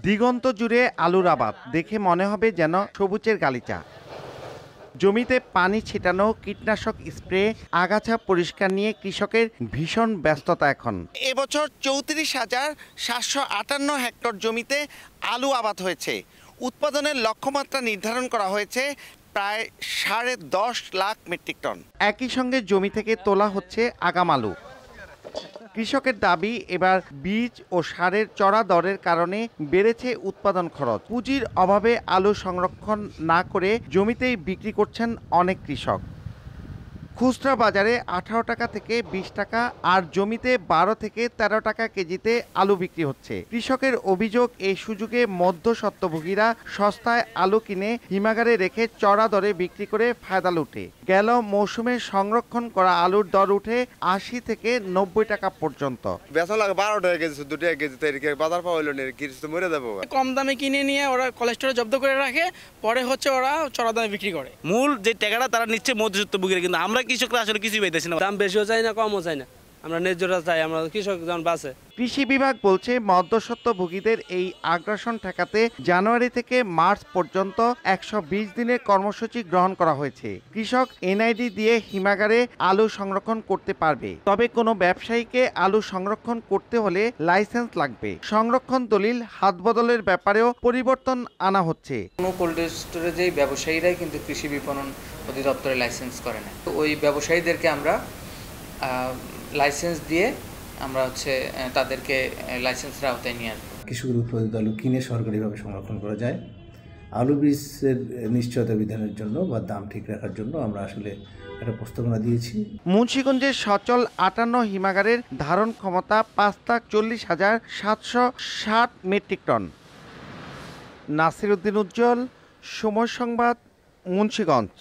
দিগন্ত জুড়ে আলুর আবাদ দেখে মনে হবে যেন সবুজের গালিচা। জমিতে পানি ছিটানো, কীটনাশক স্প্রে, আগাছা পরিষ্কার নিয়ে কৃষকের ভীষণ ব্যস্ততা এখন। এবছর 34,758 হেক্টর জমিতে আলু আবাদ হয়েছে। উৎপাদনের লক্ষ্যমাত্রা নির্ধারণ করা হয়েছে প্রায় 10.5 লাখ মেট্রিক টন। একই সঙ্গে জমি থেকে তোলা হচ্ছে আগাম আলু। কৃষকের দাবি, এবার বীজ ও সারের চড়া দরের কারণে বেড়েছে উৎপাদন খরচ। পুঁজির অভাবে আলু সংরক্ষণ না করে জমিতেই বিক্রি করছেন অনেক কৃষক। খুচরা বাজারে 18 টাকা থেকে 20 টাকা আর জমিতে 12 থেকে 13 টাকা কেজিতে আলু বিক্রি হচ্ছে। কৃষকের অভিযোগ, এই সুযোগে মধ্যস্বত্বভোগীরা সস্তায় আলু কিনে হিমাগারে রেখে চড়া দরে বিক্রি করে ফায়দা লুটে। গেল মৌসুমে সংরক্ষণ করা আলুর দর উঠে 80 থেকে 90 টাকা পর্যন্ত। বেচা লাগে 12 টাকা কেজি, 14 টাকা কেজি, বাজার পাওয়া হইলো না, কিছু মরে যাবো। কম দামে কিনে নিয়ে ওরা কোলেস্টোরে জব্দ করে রাখে, পরে ওরা চড়া দামে বিক্রি করে। মূল যে টাকাটা তারা নিচ্ছে মধ্যস্বত্বভোগীরা, কিন্তু আমরা কৃষকরা আসলে কিছুই পাইতেছি না। দাম বেশিও চাই না, কমও চাই না, আমরা ন্যায্যতা চাই। আমরা কৃষক যখন বাঁচে। কৃষি বিভাগ বলছে, মধ্যস্বত্বভোগীদের এই আগ্রাসন ঠেকাতে জানুয়ারি থেকে মার্চ পর্যন্ত 120 দিনের কর্মসূচি গ্রহণ করা হয়েছে। কৃষক এনআইডি দিয়ে হিমাগারে আলু সংরক্ষণ করতে পারবে। তবে কোনো ব্যবসায়ীকে আলু সংরক্ষণ করতে হলে লাইসেন্স লাগবে। সংরক্ষণ দলিল হাত বদলের ব্যাপারেও পরিবর্তন আনা হচ্ছে। কোনো কোল্ড স্টোরেজেই ব্যবসায়ীরাই কিন্তু কৃষি বিপণন অধিদপ্তরে লাইসেন্স করে না। ওই ব্যবসায়ীদেরকে আমরা লাইসেন্স দিয়ে আমরা তাদেরকে লাইসেন্সের আওতায় নিয়ে আসবো। কৃষকের উৎপাদিত আলু কিনে সরকারিভাবে সংরক্ষণ করা যায়। আলু বীজের নিশ্চয়তা বিধানের জন্য বা দাম ঠিক রাখার জন্য আমরা আসলে একটা প্রস্তাবনা দিয়েছি। মুন্সিগঞ্জের সচল 58 হিমাগারের ধারণ ক্ষমতা 5,40,760 মেট্রিক টন। নাসির উদ্দিন উজ্জ্বল, সময় সংবাদ, মুন্সিগঞ্জ।